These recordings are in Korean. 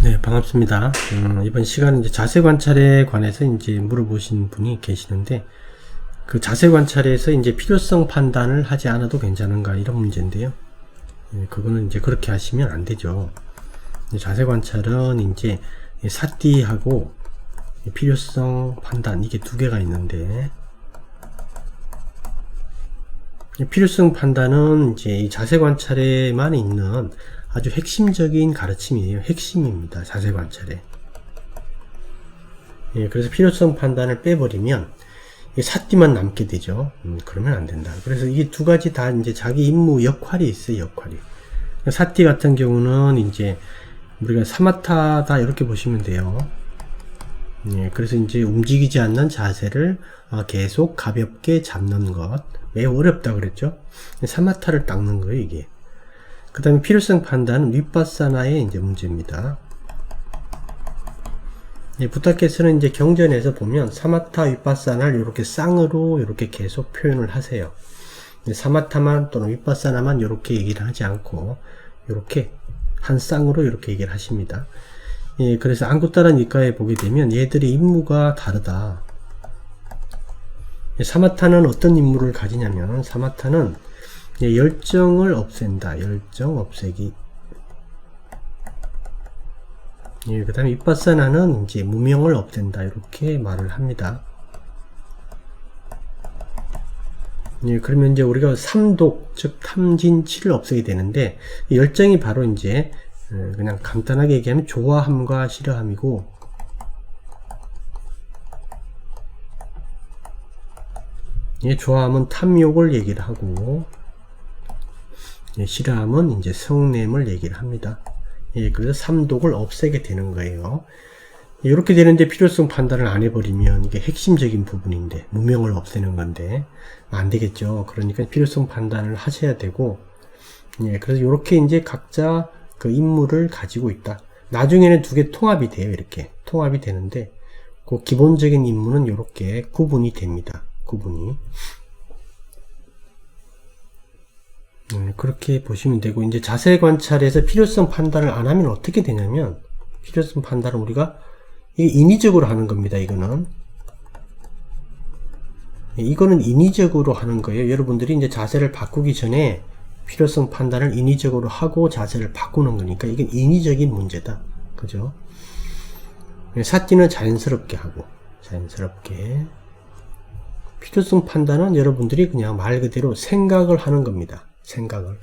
네, 반갑습니다. 이번 시간은 이제 자세 관찰에 관해서 이제 물어보신 분이 계시는데, 그 자세 관찰에서 이제 필요성 판단을 하지 않아도 괜찮은가, 이런 문제인데요. 그거는 이제 그렇게 하시면 안 되죠. 자세 관찰은 이제 사띠하고 필요성 판단, 이게 두 개가 있는데, 필요성 판단은 이제 이 자세 관찰에만 있는 아주 핵심적인 가르침이에요. 핵심입니다. 자세 관찰에. 그래서 필요성 판단을 빼버리면 사띠만 남게 되죠. 그러면 안 된다. 그래서 이게 두 가지 다 이제 자기 임무 역할이 있어요. 역할이. 사띠 같은 경우는 이제 우리가 사마타다 이렇게 보시면 돼요. 그래서 이제 움직이지 않는 자세를 계속 가볍게 잡는 것. 매우 어렵다 그랬죠. 사마타를 닦는 거예요, 이게. 그 다음에 필요성 판단은 윗바사나의 이제 문제입니다. 부타께서는 이제 경전에서 보면 사마타 윗바사나를 이렇게 쌍으로 이렇게 계속 표현을 하세요. 사마타만 또는 윗바사나만 이렇게 얘기를 하지 않고 이렇게 한 쌍으로 이렇게 얘기를 하십니다. 그래서 안구따라 니카에 보게 되면 얘들의 임무가 다르다. 사마타는 어떤 임무를 가지냐면 사마타는 열정을 없앤다. 열정 없애기. 그 다음에 윗바사나는 이제 무명을 없앤다. 이렇게 말을 합니다. 그러면 이제 우리가 삼독, 즉 탐진치를 없애게 되는데, 열정이 바로 이제 그냥 간단하게 얘기하면 좋아함과 싫어함이고, 좋아함은 탐욕을 얘기를 하고, 싫어함은 이제 성냄을 얘기를 합니다. 그래서 삼독을 없애게 되는 거예요. 이렇게 되는데 필요성 판단을 안 해버리면 이게 핵심적인 부분인데, 무명을 없애는 건데, 안 되겠죠. 그러니까 필요성 판단을 하셔야 되고, 그래서 이렇게 이제 각자 그 임무를 가지고 있다. 나중에는 두 개 통합이 돼요. 이렇게. 통합이 되는데, 그 기본적인 임무는 이렇게 구분이 됩니다. 구분이. 그렇게 보시면 되고, 이제 자세 관찰에서 필요성 판단을 안 하면 어떻게 되냐면, 필요성 판단은 우리가 인위적으로 하는 겁니다. 이거는 인위적으로 하는 거예요. 여러분들이 이제 자세를 바꾸기 전에 필요성 판단을 인위적으로 하고 자세를 바꾸는 거니까 이건 인위적인 문제다. 그죠? 사띠는 자연스럽게 하고, 자연스럽게. 필요성 판단은 여러분들이 그냥 말 그대로 생각을 하는 겁니다. 생각을.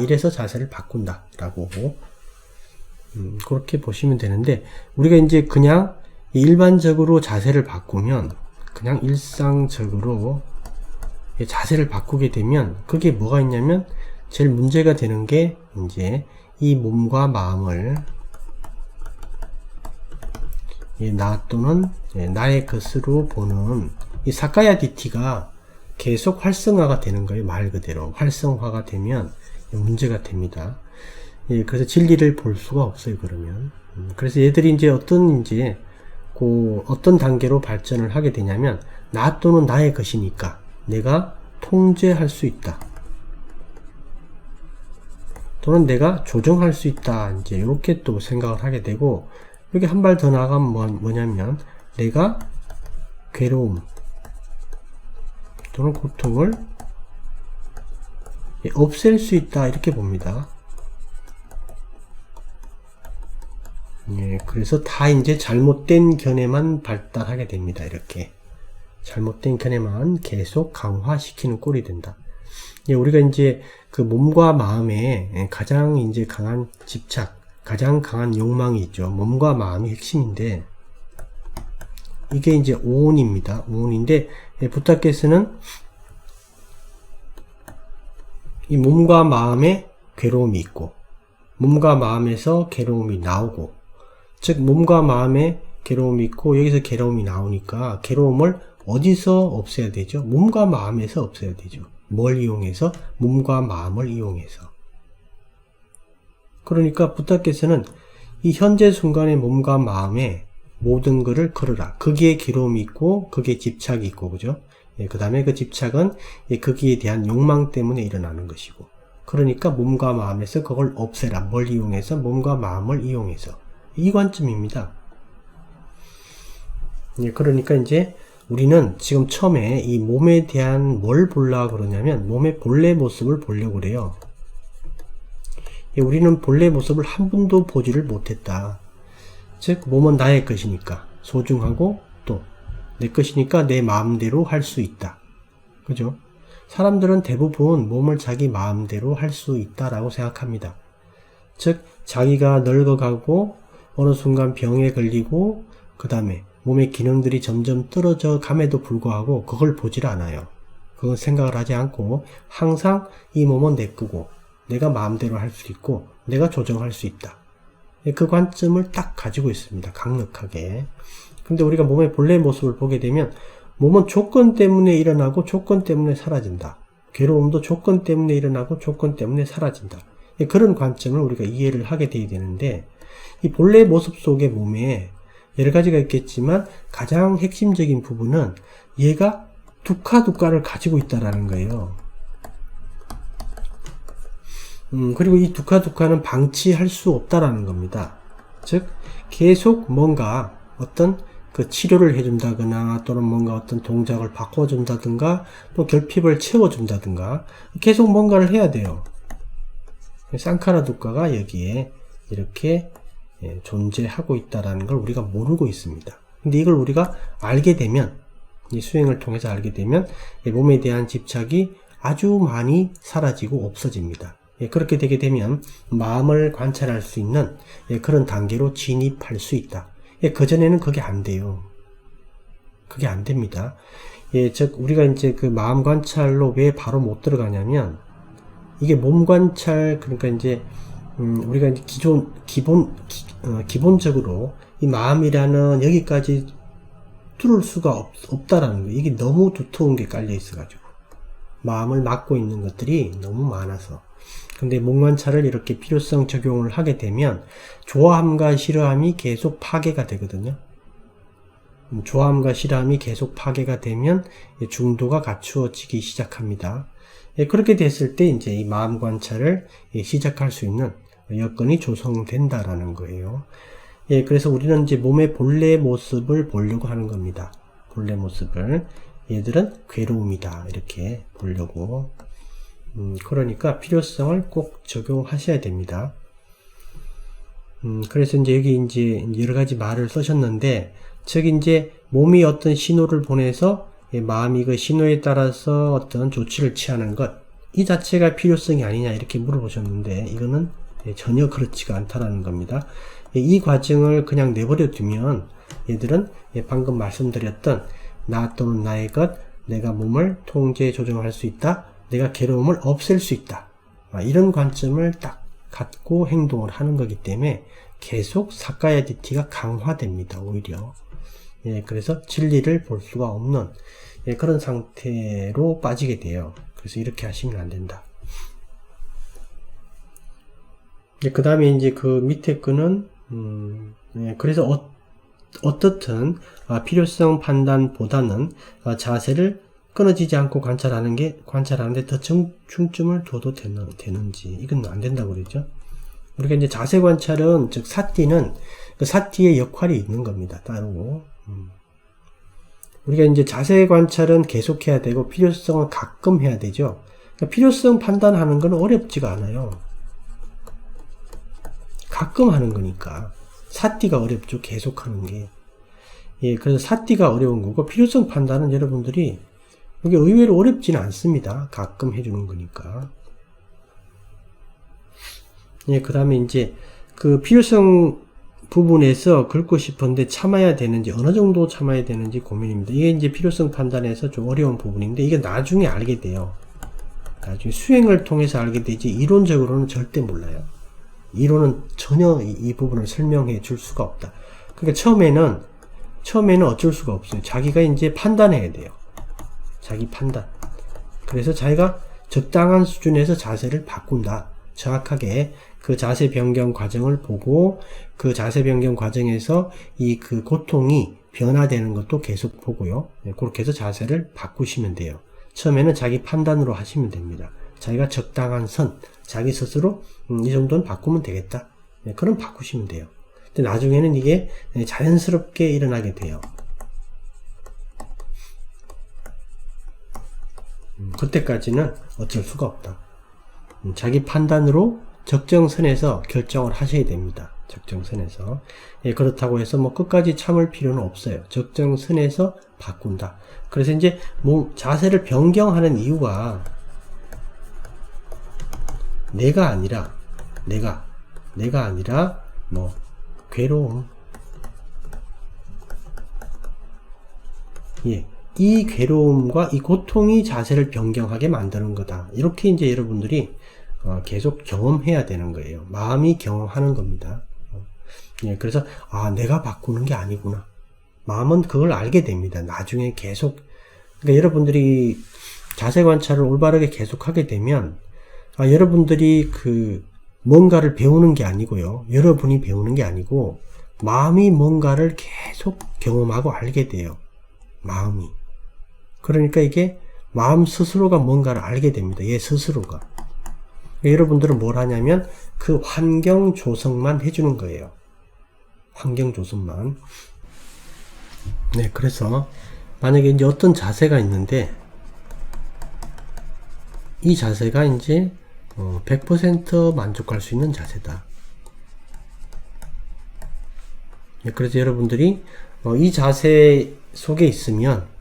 이래서 자세를 바꾼다. 라고. 그렇게 보시면 되는데, 우리가 이제 그냥 일반적으로 자세를 바꾸면, 그냥 일상적으로 자세를 바꾸게 되면, 그게 뭐가 있냐면, 제일 문제가 되는 게, 이제, 이 몸과 마음을, 나 또는 나의 것으로 보는, 이 사카야 디티가 계속 활성화가 되는 거예요. 말 그대로. 활성화가 되면 문제가 됩니다. 그래서 진리를 볼 수가 없어요. 그러면. 그래서 얘들이 이제 어떤 단계로 발전을 하게 되냐면, 나 또는 나의 것이니까 내가 통제할 수 있다. 또는 내가 조정할 수 있다. 이제 이렇게 또 생각을 하게 되고, 여기 한 발 더 나가면 뭐냐면, 내가 괴로움 또는 고통을 없앨 수 있다. 이렇게 봅니다. 그래서 다 이제 잘못된 견해만 발달하게 됩니다. 이렇게. 잘못된 견해만 계속 강화시키는 꼴이 된다. 우리가 이제 그 몸과 마음에 가장 이제 강한 집착, 가장 강한 욕망이 있죠. 몸과 마음이 핵심인데, 이게 이제 오온입니다. 오온인데, 부타께서는 이 몸과 마음에 괴로움이 있고, 몸과 마음에서 괴로움이 나오고, 즉 몸과 마음에 괴로움이 있고 여기서 괴로움이 나오니까 괴로움을 어디서 없애야 되죠? 몸과 마음에서 없애야 되죠. 뭘 이용해서? 몸과 마음을 이용해서. 그러니까 부타께서는 이 현재 순간의 몸과 마음에 모든 것을 걸으라. 거기에 괴로움이 있고 거기에 집착이 있고, 그죠? 그 다음에 그 집착은 거기에 대한 욕망 때문에 일어나는 것이고, 그러니까 몸과 마음에서 그걸 없애라. 뭘 이용해서? 몸과 마음을 이용해서. 이 관점입니다. 그러니까 이제 우리는 지금 처음에 이 몸에 대한 뭘 보려고 그러냐면 몸의 본래 모습을 보려고 그래요. 우리는 본래 모습을 한 번도 보지를 못했다. 즉 몸은 나의 것이니까 소중하고 또 내 것이니까 내 마음대로 할 수 있다. 그죠? 사람들은 대부분 몸을 자기 마음대로 할 수 있다라고 생각합니다. 즉 자기가 늙어가고 어느 순간 병에 걸리고 그 다음에 몸의 기능들이 점점 떨어져 감에도 불구하고 그걸 보질 않아요. 그건 생각을 하지 않고 항상 이 몸은 내 거고 내가 마음대로 할 수 있고 내가 조정할 수 있다. 그 관점을 딱 가지고 있습니다. 강력하게. 근데 우리가 몸의 본래 모습을 보게 되면 몸은 조건 때문에 일어나고 조건 때문에 사라진다. 괴로움도 조건 때문에 일어나고 조건 때문에 사라진다. 그런 관점을 우리가 이해를 하게 돼야 되는데 이 본래 모습 속의 몸에 여러 가지가 있겠지만 가장 핵심적인 부분은 얘가 두카두카를 가지고 있다라는 거예요. 그리고 이 두카두카는 방치할 수 없다라는 겁니다. 즉 계속 뭔가 어떤 그 치료를 해준다거나 또는 뭔가 어떤 동작을 바꿔준다든가 또 결핍을 채워준다든가 계속 뭔가를 해야 돼요. 쌍카라 두카가 여기에 이렇게 존재하고 있다라는 걸 우리가 모르고 있습니다. 근데 이걸 우리가 알게 되면 이 수행을 통해서 알게 되면 몸에 대한 집착이 아주 많이 사라지고 없어집니다. 그렇게 되게 되면 마음을 관찰할 수 있는 그런 단계로 진입할 수 있다. 그전에는 그게 안 돼요. 그게 안 됩니다. 즉 우리가 이제 그 마음 관찰로 왜 바로 못 들어가냐면 이게 몸 관찰, 그러니까 이제 우리가 이제 기본적으로 이 마음이라는 여기까지 뚫을 수가 없다라는 거예요. 이게 너무 두터운 게 깔려 있어가지고 마음을 막고 있는 것들이 너무 많아서. 근데 몸 관찰을 이렇게 필요성 적용을 하게 되면 좋아함과 싫어함이 계속 파괴가 되거든요. 좋아함과 싫어함이 계속 파괴가 되면 중도가 갖추어지기 시작합니다. 그렇게 됐을 때 이제 이 마음 관찰을 시작할 수 있는 여건이 조성된다라는 거예요. 그래서 우리는 이제 몸의 본래 모습을 보려고 하는 겁니다. 본래 모습을. 얘들은 괴로움이다. 이렇게 보려고. 그러니까 필요성을 꼭 적용하셔야 됩니다. 그래서 이제 여기 이제 여러 가지 말을 쓰셨는데, 즉 이제 몸이 어떤 신호를 보내서 마음이 그 신호에 따라서 어떤 조치를 취하는 것, 이 자체가 필요성이 아니냐 이렇게 물어보셨는데 이거는 전혀 그렇지가 않다라는 겁니다. 이 과정을 그냥 내버려 두면 얘들은 방금 말씀드렸던 나 또는 나의 것, 내가 몸을 통제 조정할 수 있다, 내가 괴로움을 없앨 수 있다, 이런 관점을 딱 갖고 행동을 하는 거기 때문에 계속 사카야 디티가 강화됩니다. 오히려. 그래서 진리를 볼 수가 없는 그런 상태로 빠지게 돼요. 그래서 이렇게 하시면 안 된다. 그 다음에 이제 그 밑에 거는 그래서 어떻든 필요성 판단보다는 자세를 끊어지지 않고 관찰하는데 더 중점을 둬도 되는지, 이건 안 된다고 그러죠. 우리가 이제 자세 관찰은, 즉 사티는 그 사티의 역할이 있는 겁니다. 따로. 우리가 이제 자세 관찰은 계속해야 되고 필요성은 가끔 해야 되죠. 그러니까 필요성 판단하는 건 어렵지가 않아요. 가끔 하는 거니까. 사티가 어렵죠. 계속하는 게. 그래서 사티가 어려운 거고 필요성 판단은 여러분들이 이게 의외로 어렵지는 않습니다. 가끔 해주는 거니까. 그 다음에 이제 그 필요성 부분에서 긁고 싶은데 참아야 되는지, 어느 정도 참아야 되는지 고민입니다. 이게 이제 필요성 판단에서 좀 어려운 부분인데 이게 나중에 알게 돼요. 나중에 수행을 통해서 알게 되지 이론적으로는 절대 몰라요. 이론은 전혀 이 부분을 설명해 줄 수가 없다. 그러니까 처음에는 어쩔 수가 없어요. 자기가 이제 판단해야 돼요. 자기 판단. 그래서 자기가 적당한 수준에서 자세를 바꾼다. 정확하게 그 자세 변경 과정을 보고 그 자세 변경 과정에서 이 그 고통이 변화되는 것도 계속 보고요. 그렇게 해서 자세를 바꾸시면 돼요. 처음에는 자기 판단으로 하시면 됩니다. 자기가 적당한 선, 자기 스스로 이 정도는 바꾸면 되겠다. 그럼 바꾸시면 돼요. 근데 나중에는 이게 자연스럽게 일어나게 돼요. 그때까지는 어쩔 수가 없다. 자기 판단으로 적정선에서 결정을 하셔야 됩니다. 적정선에서. 예, 그렇다고 해서 뭐 끝까지 참을 필요는 없어요. 적정선에서 바꾼다. 그래서 이제 자세를 변경하는 이유가 내가 아니라 뭐 괴로움. 예. 이 괴로움과 이 고통이 자세를 변경하게 만드는 거다. 이렇게 이제 여러분들이 계속 경험해야 되는 거예요. 마음이 경험하는 겁니다. 예, 그래서 내가 바꾸는 게 아니구나. 마음은 그걸 알게 됩니다. 나중에 계속. 그러니까 여러분들이 자세 관찰을 올바르게 계속하게 되면 여러분들이 뭔가를 배우는 게 아니고요. 여러분이 배우는 게 아니고 마음이 뭔가를 계속 경험하고 알게 돼요. 마음이. 그러니까 이게 마음 스스로가 뭔가를 알게 됩니다. 얘 스스로가. 여러분들은 뭘 하냐면 그 환경 조성만 해주는 거예요. 환경 조성만. 네, 그래서 만약에 이제 어떤 자세가 있는데 이 자세가 이제 100% 만족할 수 있는 자세다. 네, 그래서 여러분들이 이 자세 속에 있으면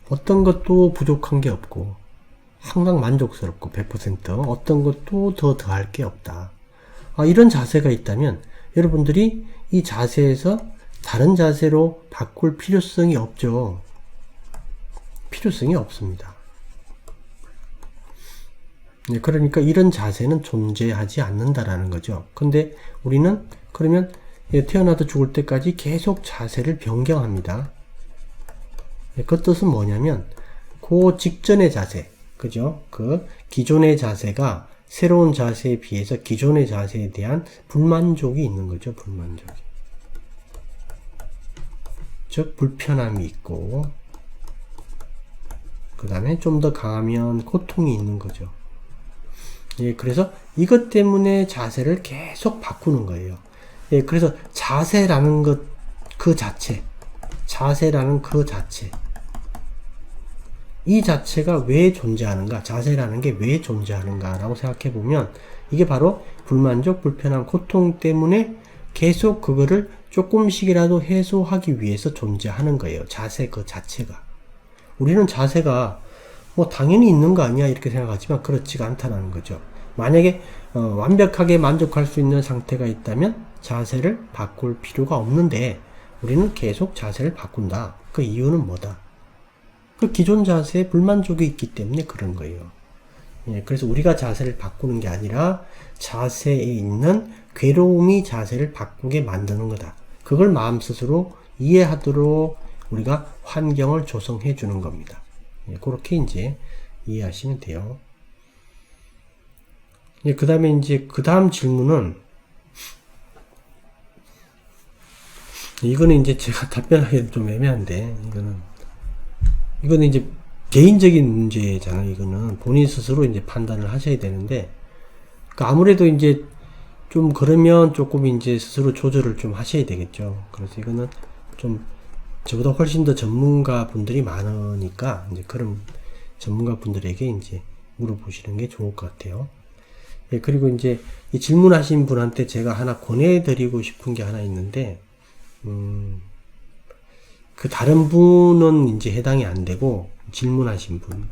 어떤 것도 부족한 게 없고 항상 만족스럽고 100% 어떤 것도 더 더할 게 없다. 이런 자세가 있다면 여러분들이 이 자세에서 다른 자세로 바꿀 필요성이 없죠. 필요성이 없습니다. 네, 그러니까 이런 자세는 존재하지 않는다라는 거죠. 근데 우리는 그러면 태어나도 죽을 때까지 계속 자세를 변경합니다. 그 뜻은 뭐냐면 그 직전의 자세, 그죠? 그 기존의 자세가 새로운 자세에 비해서 기존의 자세에 대한 불만족이 있는 거죠. 불만족이. 즉 불편함이 있고 그 다음에 좀 더 강하면 고통이 있는 거죠. 예, 그래서 이것 때문에 자세를 계속 바꾸는 거예요. 예, 그래서 자세라는 것 그 자체, 자세라는 그 자체, 이 자체가 왜 존재하는가, 자세라는 게 왜 존재하는가 라고 생각해 보면 이게 바로 불만족, 불편함, 고통 때문에 계속 그거를 조금씩이라도 해소하기 위해서 존재하는 거예요. 자세 그 자체가. 우리는 자세가 뭐 당연히 있는 거 아니야 이렇게 생각하지만 그렇지가 않다는 거죠. 만약에 완벽하게 만족할 수 있는 상태가 있다면 자세를 바꿀 필요가 없는데 우리는 계속 자세를 바꾼다. 그 이유는 뭐다? 그 기존 자세에 불만족이 있기 때문에 그런 거예요. 예, 그래서 우리가 자세를 바꾸는 게 아니라 자세에 있는 괴로움이 자세를 바꾸게 만드는 거다. 그걸 마음 스스로 이해하도록 우리가 환경을 조성해 주는 겁니다. 예, 그렇게 이제 이해하시면 돼요. 예, 그 다음에 이제 그 다음 질문은 이거는 이제 제가 답변하기는 좀 애매한데 이거는 이제 개인적인 문제잖아요. 이거는 본인 스스로 이제 판단을 하셔야 되는데, 그러니까 아무래도 이제 좀 그러면 조금 이제 스스로 조절을 좀 하셔야 되겠죠. 그래서 이거는 좀 저보다 훨씬 더 전문가 분들이 많으니까 이제 그런 전문가 분들에게 이제 물어보시는 게 좋을 것 같아요. 예, 그리고 이제 이 질문하신 분한테 제가 하나 권해드리고 싶은 게 하나 있는데, 그 다른 분은 이제 해당이 안 되고 질문하신 분.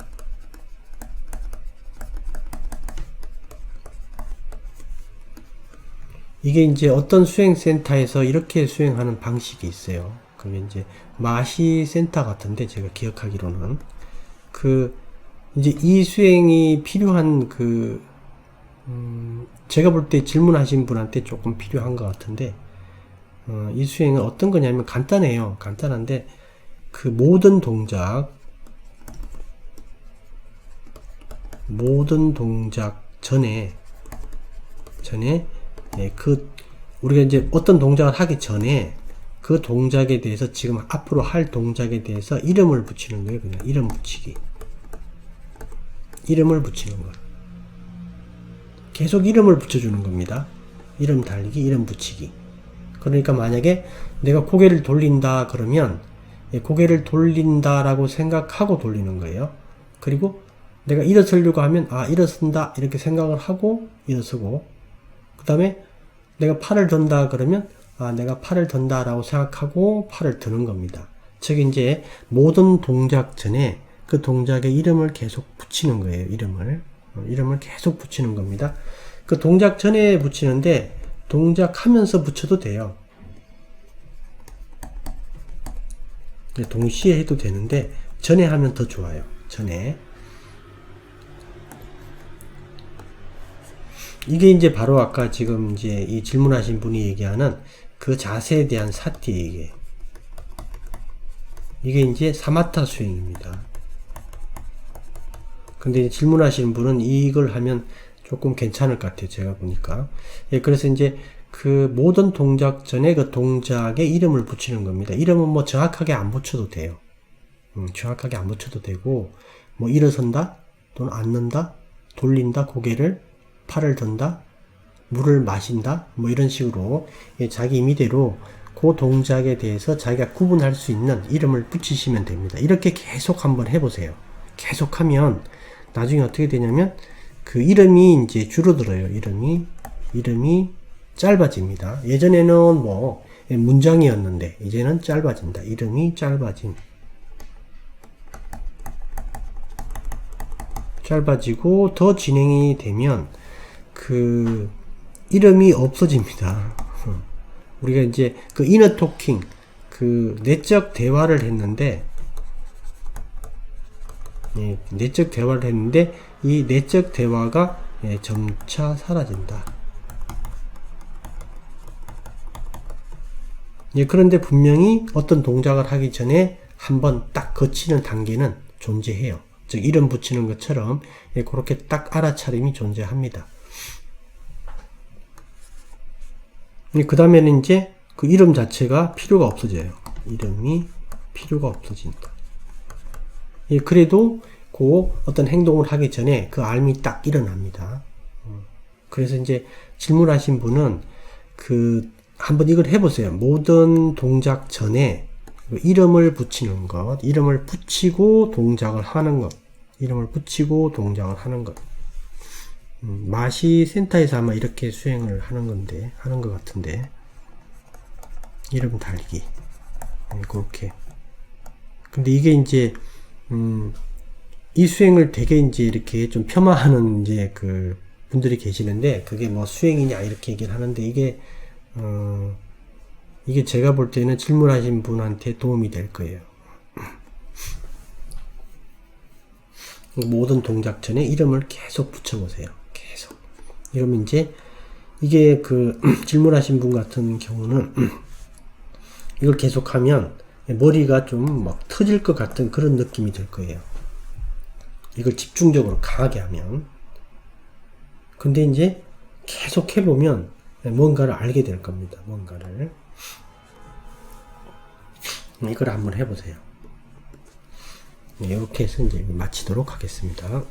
이게 이제 어떤 수행센터에서 이렇게 수행하는 방식이 있어요. 그게 이제 마시 센터 같은데 제가 기억하기로는 이제 이 수행이 필요한 제가 볼 때 질문하신 분한테 조금 필요한 것 같은데, 이 수행은 어떤 거냐면 간단해요. 간단한데 그 모든 동작 전에 예, 우리가 이제 어떤 동작을 하기 전에 그 동작에 대해서 지금 앞으로 할 동작에 대해서 이름을 붙이는 거예요. 그냥 이름 붙이기. 이름을 붙이는 거. 계속 이름을 붙여주는 겁니다. 이름 달기, 이름 붙이기. 그러니까 만약에 내가 고개를 돌린다 그러면 고개를 돌린다라고 생각하고 돌리는 거예요. 그리고 내가 일어서려고 하면 일어선다 이렇게 생각을 하고 일어서고, 그 다음에 내가 팔을 든다 그러면 내가 팔을 든다 라고 생각하고 팔을 드는 겁니다. 즉 이제 모든 동작 전에 그 동작의 이름을 계속 붙이는 거예요. 이름을 계속 붙이는 겁니다. 그 동작 전에 붙이는데 동작하면서 붙여도 돼요. 동시에 해도 되는데 전에 하면 더 좋아요. 전에. 이게 이제 바로 아까 지금 이제 이 질문하신 분이 얘기하는 그 자세에 대한 사티, 이게 이제 사마타 수행입니다. 근데 질문하시는 분은 이걸 하면 조금 괜찮을 것 같아요. 제가 보니까. 그래서 이제 그 모든 동작 전에 그 동작에 이름을 붙이는 겁니다. 이름은 뭐 정확하게 안 붙여도 돼요. 정확하게 안 붙여도 되고, 뭐 일어선다, 또는 앉는다, 돌린다, 고개를, 팔을 든다, 물을 마신다, 뭐 이런 식으로 자기 임의대로 그 동작에 대해서 자기가 구분할 수 있는 이름을 붙이시면 됩니다. 이렇게 계속 한번 해보세요. 계속하면 나중에 어떻게 되냐면 그 이름이 이제 줄어들어요. 이름이 짧아집니다. 예전에는 뭐 문장이었는데 이제는 짧아진다. 이름이 짧아지고 더 진행이 되면 그 이름이 없어집니다. 우리가 이제 그 이너 토킹, 그 내적 대화를 했는데, 이 내적 대화가 점차 사라진다. 그런데 분명히 어떤 동작을 하기 전에 한번 딱 거치는 단계는 존재해요. 즉 이름 붙이는 것처럼 그렇게 딱 알아차림이 존재합니다. 그 다음에는 이제 그 이름 자체가 필요가 없어져요. 이름이 필요가 없어진다. 그래도 그 어떤 행동을 하기 전에 그 알미 딱 일어납니다. 그래서 이제 질문하신 분은 그 한번 이걸 해보세요. 모든 동작 전에 이름을 붙이는 것, 이름을 붙이고 동작을 하는 것, 마시 센터에서 아마 이렇게 수행을 하는 것 같은데, 이름 달기. 그렇게. 근데 이게 이제, 이 수행을 되게 이제 이렇게 좀 폄하하는 이제 그 분들이 계시는데, 그게 뭐 수행이냐 이렇게 얘기를 하는데, 이게 제가 볼 때는 질문하신 분한테 도움이 될 거예요. 모든 동작 전에 이름을 계속 붙여보세요. 계속. 이러면 이제, 이게 그 질문하신 분 같은 경우는 이걸 계속하면 머리가 좀 막 터질 것 같은 그런 느낌이 들 거예요. 이걸 집중적으로 강하게 하면. 근데 이제 계속 해보면 뭔가를 알게 될 겁니다. 이걸 한번 해보세요. 이렇게 해서 이제 마치도록 하겠습니다.